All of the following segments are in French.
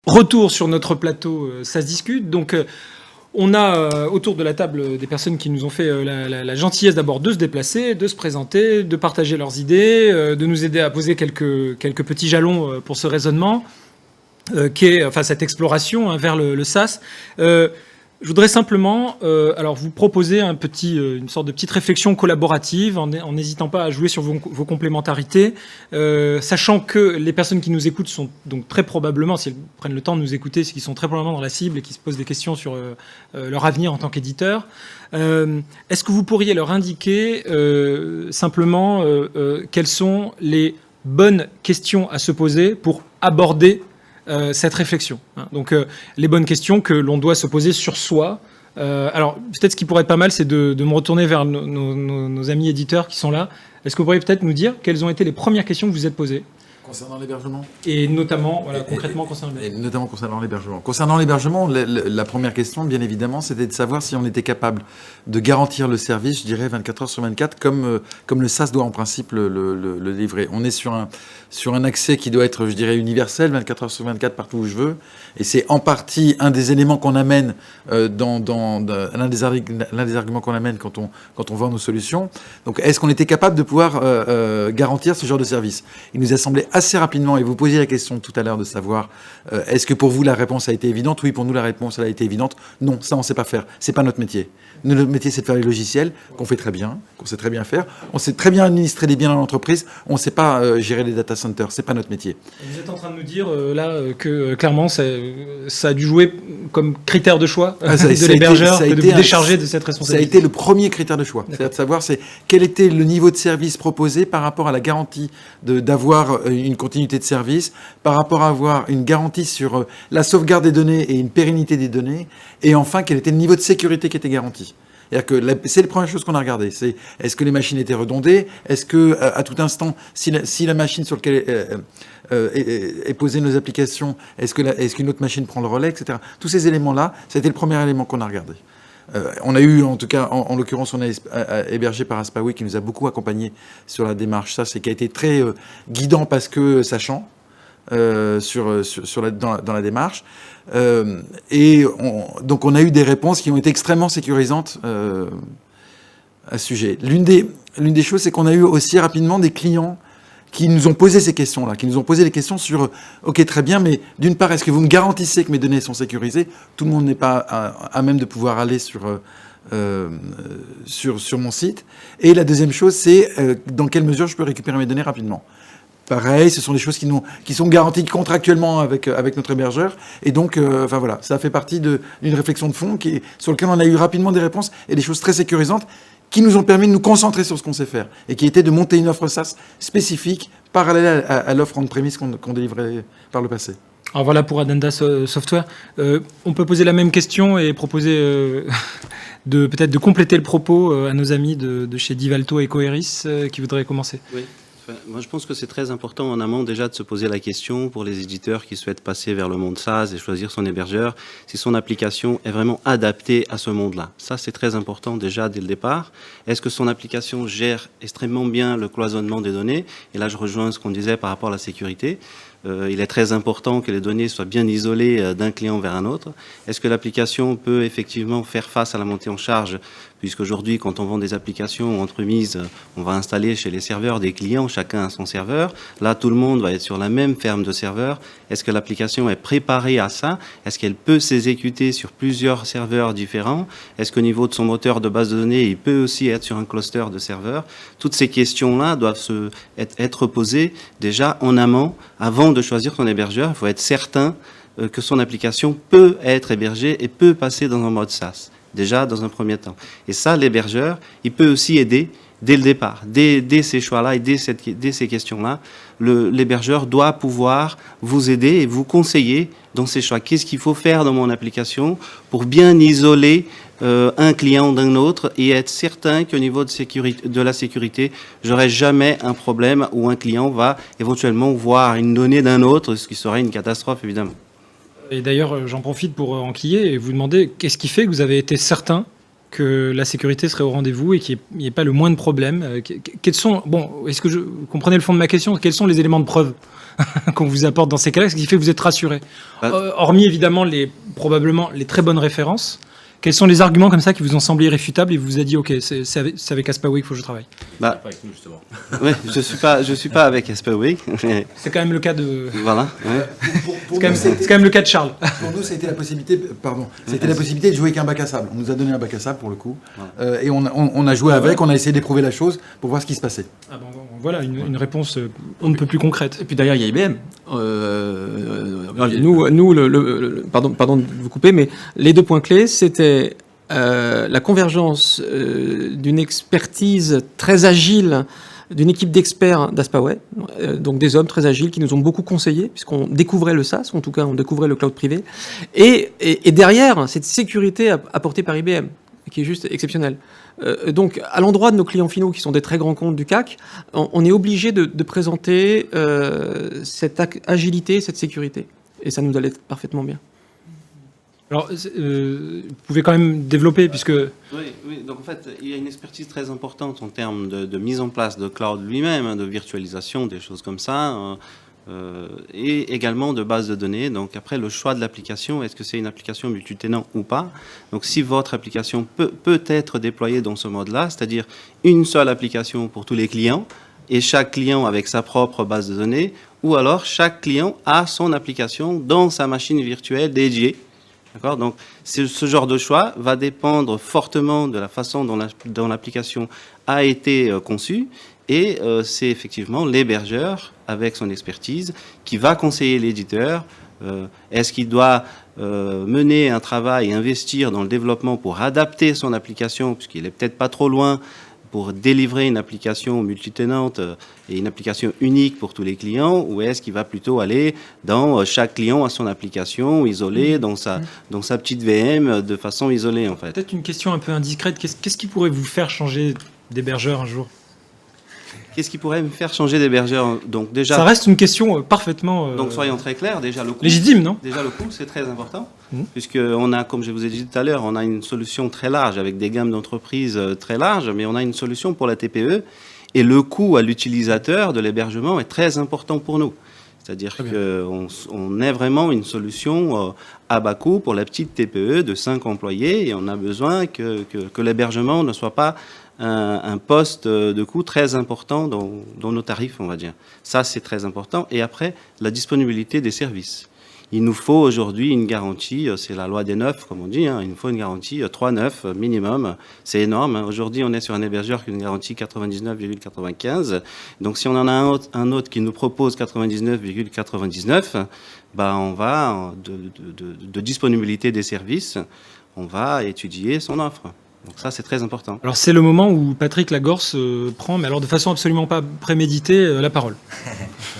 Retour sur notre plateau, ça se discute. Donc, on a autour de la table des personnes qui nous ont fait la gentillesse d'abord de se déplacer, de se présenter, de partager leurs idées, de nous aider à poser quelques petits jalons pour ce raisonnement, qui est enfin cette exploration vers le SaaS. Je voudrais simplement alors vous proposer une sorte de petite réflexion collaborative en n'hésitant pas à jouer sur vos complémentarités, sachant que les personnes qui nous écoutent sont donc très probablement, si elles prennent le temps de nous écouter, c'est qu'ils sont très probablement dans la cible et qui se posent des questions sur leur avenir en tant qu'éditeur. Est-ce que vous pourriez leur indiquer simplement quelles sont les bonnes questions à se poser pour aborder cette réflexion. Donc, les bonnes questions que l'on doit se poser sur soi. Alors, peut-être ce qui pourrait être pas mal, c'est de me retourner vers nos amis éditeurs qui sont là. Est-ce que vous pourriez peut-être nous dire quelles ont été les premières questions que vous vous êtes posées ? Concernant l'hébergement ? Et notamment, concrètement, concernant l'hébergement. Et notamment concernant l'hébergement. Concernant l'hébergement, la première question, bien évidemment, c'était de savoir si on était capable de garantir le service, je dirais, 24 heures sur 24, comme le SaaS doit en principe le livrer. On est sur un accès qui doit être, je dirais, universel, 24 heures sur 24, partout où je veux. Et c'est en partie un des éléments qu'on amène l'un des arguments qu'on amène quand on vend nos solutions. Donc, est-ce qu'on était capable de pouvoir garantir ce genre de service ? Il nous a semblé assez rapidement, et vous posiez la question tout à l'heure de savoir, est-ce que pour vous la réponse a été évidente ? Oui, pour nous la réponse a été évidente. Non, ça on ne sait pas faire. C'est pas notre métier. Notre métier, c'est de faire les logiciels qu'on fait très bien, qu'on sait très bien faire. On sait très bien administrer les biens dans l'entreprise. On ne sait pas gérer les data centers. C'est pas notre métier. Vous êtes en train de nous dire que clairement, ça a dû jouer comme critère de choix de l'hébergeur, de vous décharger de cette responsabilité. Ça a été le premier critère de choix. C'est-à-dire de savoir quel était le niveau de service proposé par rapport à la garantie d'avoir une continuité de service, par rapport à avoir une garantie sur la sauvegarde des données et une pérennité des données, et enfin, quel était le niveau de sécurité qui était garanti. C'est-à-dire que c'est la première chose qu'on a regardé. C'est est-ce que les machines étaient redondées ? Est-ce que à tout instant, si la machine sur laquelle est posée nos applications, est-ce qu'une autre machine prend le relais, etc. Tous ces éléments-là, ça a été le premier élément qu'on a regardé. On a eu, en tout cas, en l'occurrence, on a hébergé par Aspawi qui nous a beaucoup accompagnés sur la démarche. Ça, c'est qui a été très guidant parce que sachant dans la démarche. Donc on a eu des réponses qui ont été extrêmement sécurisantes à ce sujet. L'une des choses, c'est qu'on a eu aussi rapidement des clients qui nous ont posé ces questions-là, qui nous ont posé des questions sur « Ok, très bien, mais d'une part, est-ce que vous me garantissez que mes données sont sécurisées ?» Tout le monde n'est pas à même de pouvoir aller sur mon site. Et la deuxième chose, c'est dans quelle mesure je peux récupérer mes données rapidement. Pareil, ce sont des choses qui sont garanties contractuellement avec notre hébergeur. Et donc, voilà, ça fait partie d'une réflexion de fond sur laquelle on a eu rapidement des réponses et des choses très sécurisantes qui nous ont permis de nous concentrer sur ce qu'on sait faire et qui était de monter une offre SaaS spécifique parallèle à l'offre on-premise qu'on délivrait par le passé. Alors voilà pour Addenda Software. On peut poser la même question et proposer peut-être de compléter le propos à nos amis de chez Divalto et Coeris qui voudraient commencer. Oui. Moi, je pense que c'est très important en amont déjà de se poser la question pour les éditeurs qui souhaitent passer vers le monde SaaS et choisir son hébergeur, si son application est vraiment adaptée à ce monde-là. Ça, c'est très important déjà dès le départ. Est-ce que son application gère extrêmement bien le cloisonnement des données ? Et là, je rejoins ce qu'on disait par rapport à la sécurité. Il est très important que les données soient bien isolées d'un client vers un autre. Est-ce que l'application peut effectivement faire face à la montée en charge ? Puisqu'aujourd'hui, quand on vend des applications entremises, on va installer chez les serveurs des clients, chacun a son serveur. Là, tout le monde va être sur la même ferme de serveurs. Est-ce que l'application est préparée à ça ? Être-ce qu'elle peut s'exécuter sur plusieurs serveurs différents ? Est-ce qu'au niveau de son moteur de base de données, il peut aussi être sur un cluster de serveurs ? Toutes ces questions-là doivent être posées déjà en amont, avant de choisir son hébergeur. Il faut être certain que son application peut être hébergée et peut passer dans un mode SaaS. Déjà dans un premier temps. Et ça, l'hébergeur, il peut aussi aider dès le départ, dès ces choix-là et dès ces questions-là. L'hébergeur doit pouvoir vous aider et vous conseiller dans ces choix. Qu'est-ce qu'il faut faire dans mon application pour bien isoler un client d'un autre et être certain qu'au niveau de la sécurité, j'aurai jamais un problème où un client va éventuellement voir une donnée d'un autre, ce qui serait une catastrophe, évidemment. Et d'ailleurs, j'en profite pour enquiller et vous demander qu'est-ce qui fait que vous avez été certain que la sécurité serait au rendez-vous et qu'il n'y ait pas le moins de problèmes. Est-ce que vous comprenez le fond de ma question ? Quels sont les éléments de preuve qu'on vous apporte dans ces cas-là? Ce qui fait que vous êtes rassuré. Hormis évidemment probablement les très bonnes références, quels sont les arguments comme ça qui vous ont semblé irréfutables et vous a dit ok, c'est avec Aspaway qu'il faut que je travaille? Pas avec nous justement. Oui, je suis pas avec Aspaway. C'est quand même le cas de. Voilà. Ouais. C'est quand même le cas de Charles. Pour nous, c'était la possibilité, la possibilité de jouer avec un bac à sable. On nous a donné un bac à sable pour le coup, et on a joué avec, on a essayé d'éprouver la chose pour voir ce qui se passait. Ah bon, voilà une réponse on ne peut plus concrète. Et puis derrière, il y a IBM. Pardon de vous couper, mais les 2 points clés, c'était la convergence d'une expertise très agile d'une équipe d'experts d'Aspaway, donc des hommes très agiles qui nous ont beaucoup conseillé, puisqu'on découvrait le SaaS, en tout cas on découvrait le cloud privé, et derrière, cette sécurité apportée par IBM, qui est juste exceptionnelle. Donc, à l'endroit de nos clients finaux, qui sont des très grands comptes du CAC, on est obligé de présenter cette agilité, cette sécurité. Et ça nous allait parfaitement bien. Alors, vous pouvez quand même développer, puisque... Oui, donc en fait, il y a une expertise très importante en termes de mise en place de cloud lui-même, de virtualisation, des choses comme ça, et également de base de données. Donc après, le choix de l'application, est-ce que c'est une application multitenant ou pas? Donc si votre application peut être déployée dans ce mode-là, c'est-à-dire une seule application pour tous les clients, et chaque client avec sa propre base de données, ou alors chaque client a son application dans sa machine virtuelle dédiée. D'accord? Donc, ce genre de choix va dépendre fortement de la façon dont l'application a été conçue. Et c'est effectivement l'hébergeur, avec son expertise, qui va conseiller l'éditeur. Est-ce qu'il doit mener un travail et investir dans le développement pour adapter son application, puisqu'il est peut-être pas trop loin, pour délivrer une application multitenante et une application unique pour tous les clients, ou est-ce qu'il va plutôt aller dans chaque client à son application isolée, dans sa petite VM de façon isolée en fait? Peut-être une question un peu indiscrète. Qu'est-ce qui pourrait vous faire changer d'hébergeur un jour? Qu'est-ce qui pourrait me faire changer d'hébergeur? Donc déjà, ça reste une question parfaitement donc soyons très clairs, déjà le coût, légitime, non? Déjà le coût, c'est très important, puisque on a, comme je vous ai dit tout à l'heure, on a une solution très large avec des gammes d'entreprises très larges, mais on a une solution pour la TPE et le coût à l'utilisateur de l'hébergement est très important pour nous. C'est-à-dire qu'on est vraiment une solution à bas coût pour la petite TPE de 5 employés et on a besoin que l'hébergement ne soit pas un poste de coût très important dans nos tarifs, on va dire. Ça, c'est très important. Et après, la disponibilité des services. Il nous faut aujourd'hui une garantie, c'est la loi des 9, comme on dit, il nous faut une garantie 3,9 minimum. C'est énorme. Aujourd'hui, on est sur un hébergeur qui a une garantie 99,95. Donc, si on en a un autre qui nous propose 99,99, on va, de disponibilité des services, on va étudier son offre. Donc ça, c'est très important. Alors c'est le moment où Patrick Lagorce prend, mais alors de façon absolument pas préméditée, la parole.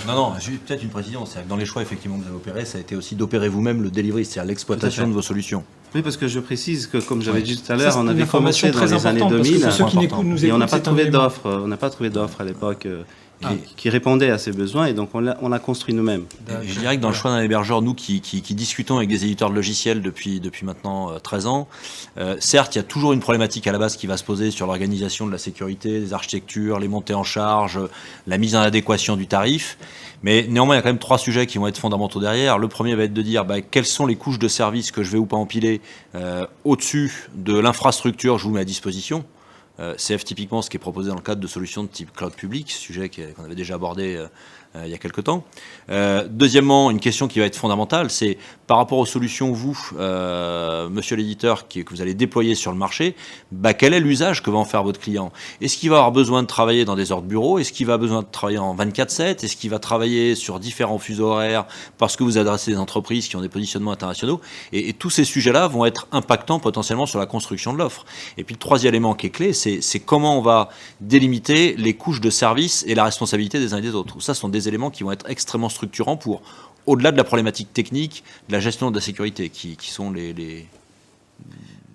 Non, peut-être une précision, c'est que dans les choix effectivement que vous avez opérés, ça a été aussi d'opérer vous-même le delivery, c'est-à-dire l'exploitation de vos solutions. Oui, parce que je précise que, comme j'avais dit tout à l'heure, on avait commencé dans les années 2000, pour ceux qui nous et on n'a pas trouvé d'offre, à l'époque qui répondait à ces besoins, et donc on l'a construit nous-mêmes. Je dirais que dans le choix d'un hébergeur, nous qui discutons avec des éditeurs de logiciels depuis maintenant 13 ans, certes, il y a toujours une problématique à la base qui va se poser sur l'organisation de la sécurité, des architectures, les montées en charge, la mise en adéquation du tarif. Mais néanmoins, il y a quand même 3 sujets qui vont être fondamentaux derrière. Le premier va être de dire quelles sont les couches de services que je vais ou pas empiler au-dessus de l'infrastructure que je vous mets à disposition. CF typiquement ce qui est proposé dans le cadre de solutions de type cloud public, sujet qu'on avait déjà abordé il y a quelques temps. Deuxièmement, une question qui va être fondamentale, c'est par rapport aux solutions, vous, monsieur l'éditeur, que vous allez déployer sur le marché, quel est l'usage que va en faire votre client? Est-ce qu'il va avoir besoin de travailler dans des heures de bureau? Est-ce qu'il va avoir besoin de travailler en 24/7? Est-ce qu'il va travailler sur différents fuseaux horaires parce que vous adressez des entreprises qui ont des positionnements internationaux? Et tous ces sujets-là vont être impactants potentiellement sur la construction de l'offre. Et puis le troisième élément qui est clé, c'est comment on va délimiter les couches de services et la responsabilité des uns et des autres. Ça, ce sont des éléments qui vont être extrêmement structurants pour, au-delà de la problématique technique, de la gestion de la sécurité, qui sont les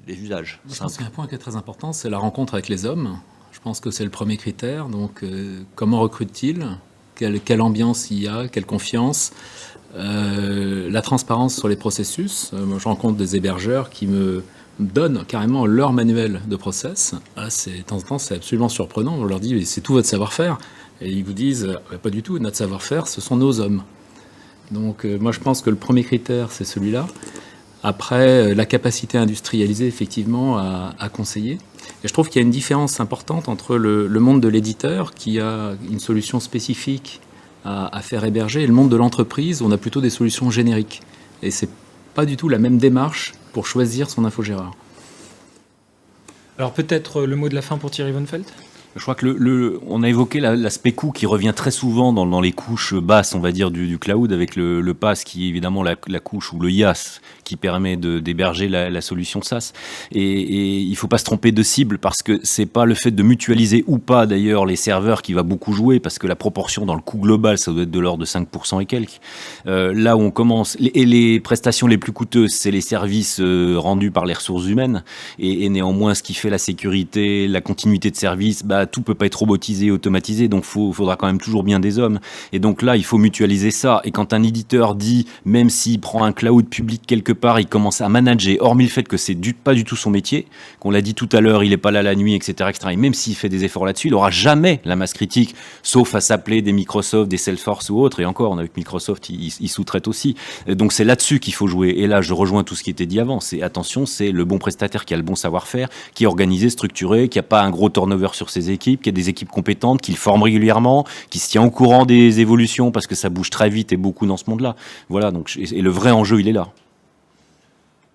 usages. Je pense qu'il y a un point qui est très important, c'est la rencontre avec les hommes. Je pense que c'est le premier critère. Donc, comment recrute-t-il? Quelle ambiance il y a? Quelle confiance? La transparence sur les processus. Moi, je rencontre des hébergeurs qui me donnent carrément leur manuel de process. De temps en temps, c'est absolument surprenant. On leur dit, c'est tout votre savoir-faire. Et ils vous disent, pas du tout, notre savoir-faire, ce sont nos hommes. Donc moi je pense que le premier critère, c'est celui-là. Après, la capacité industrialisée, effectivement, à conseiller. Et je trouve qu'il y a une différence importante entre le monde de l'éditeur, qui a une solution spécifique à faire héberger, et le monde de l'entreprise, où on a plutôt des solutions génériques. Et c'est pas du tout la même démarche pour choisir son infogéreur. Alors peut-être le mot de la fin pour Thierry Vonfeld. Je crois que on a évoqué l'aspect coût qui revient très souvent dans les couches basses, on va dire, du cloud, avec le PaaS qui est évidemment la couche, ou le IaaS qui permet d'héberger la solution SaaS. Et il ne faut pas se tromper de cible, parce que c'est pas le fait de mutualiser ou pas d'ailleurs les serveurs qui va beaucoup jouer, parce que la proportion dans le coût global, ça doit être de l'ordre de 5% et quelques. Là où on commence, et les prestations les plus coûteuses, c'est les services rendus par les ressources humaines, et néanmoins ce qui fait la sécurité, la continuité de service, tout peut pas être robotisé, automatisé, donc faudra quand même toujours bien des hommes. Et donc là, il faut mutualiser ça. Et quand un éditeur dit, même s'il prend un cloud public quelque part, il commence à manager, hormis le fait que c'est pas du tout son métier, qu'on l'a dit tout à l'heure, il est pas là la nuit, etc., etc. Et même s'il fait des efforts là-dessus, il aura jamais la masse critique, sauf à s'appeler des Microsoft, des Salesforce ou autres. Et encore, on a vu que Microsoft, il sous-traite aussi. Donc c'est là-dessus qu'il faut jouer. Et là, je rejoins tout ce qui était dit avant. C'est attention, c'est le bon prestataire qui a le bon savoir-faire, qui est organisé, structuré, qui a pas un gros turnover sur ses équipes, qui a des équipes compétentes, qui le forment régulièrement, qui se tient au courant des évolutions, parce que ça bouge très vite et beaucoup dans ce monde-là. Voilà, donc, et le vrai enjeu, il est là.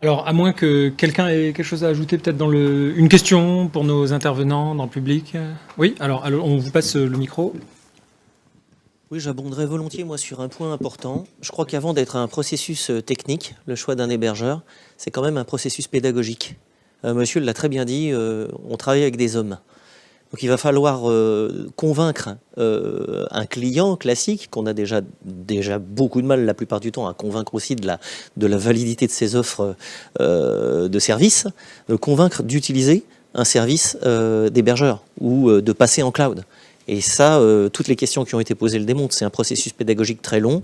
Alors, à moins que quelqu'un ait quelque chose à ajouter, peut-être une question pour nos intervenants dans le public. Oui, alors on vous passe le micro. Oui, j'abonderai volontiers, moi, sur un point important. Je crois qu'avant d'être un processus technique, le choix d'un hébergeur, c'est quand même un processus pédagogique. Monsieur l'a très bien dit, on travaille avec des hommes. Donc il va falloir convaincre un client classique, qu'on a déjà beaucoup de mal la plupart du temps à convaincre aussi de la validité de ses offres de services, convaincre d'utiliser un service d'hébergeur ou de passer en cloud. Et ça, toutes les questions qui ont été posées le démontrent. C'est un processus pédagogique très long.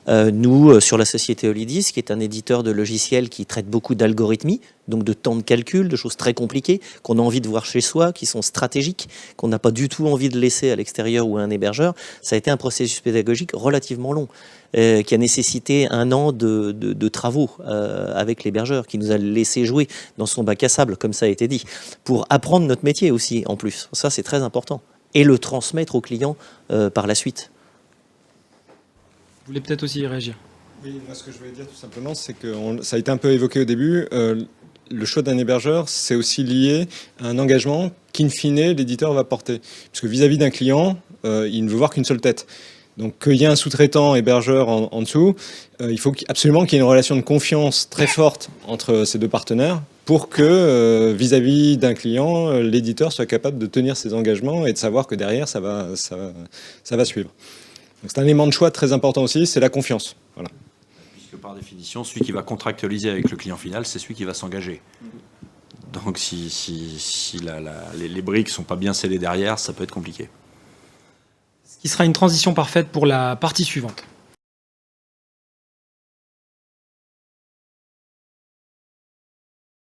Nous, sur la société Holidis, qui est un éditeur de logiciels qui traite beaucoup d'algorithmie, donc de temps de calcul, de choses très compliquées, qu'on a envie de voir chez soi, qui sont stratégiques, qu'on n'a pas du tout envie de laisser à l'extérieur ou à un hébergeur, ça a été un processus pédagogique relativement long, qui a nécessité 1 an de travaux avec l'hébergeur, qui nous a laissé jouer dans son bac à sable, comme ça a été dit, pour apprendre notre métier aussi, en plus. Ça, c'est très important. Et le transmettre aux clients par la suite. Vous voulez peut-être aussi y réagir? Oui, moi ce que je voulais dire tout simplement, c'est que ça a été un peu évoqué au début, le choix d'un hébergeur, c'est aussi lié à un engagement qu'in fine l'éditeur va porter. Puisque vis-à-vis d'un client, il ne veut voir qu'une seule tête. Donc qu'il y ait un sous-traitant hébergeur en dessous, il faut absolument qu'il y ait une relation de confiance très forte entre ces deux partenaires pour que vis-à-vis d'un client, l'éditeur soit capable de tenir ses engagements et de savoir que derrière, ça va suivre. Donc c'est un élément de choix très important aussi, c'est la confiance. Voilà. Puisque par définition, celui qui va contractualiser avec le client final, c'est celui qui va s'engager. Donc si les briques ne sont pas bien scellées derrière, ça peut être compliqué. Ce qui sera une transition parfaite pour la partie suivante.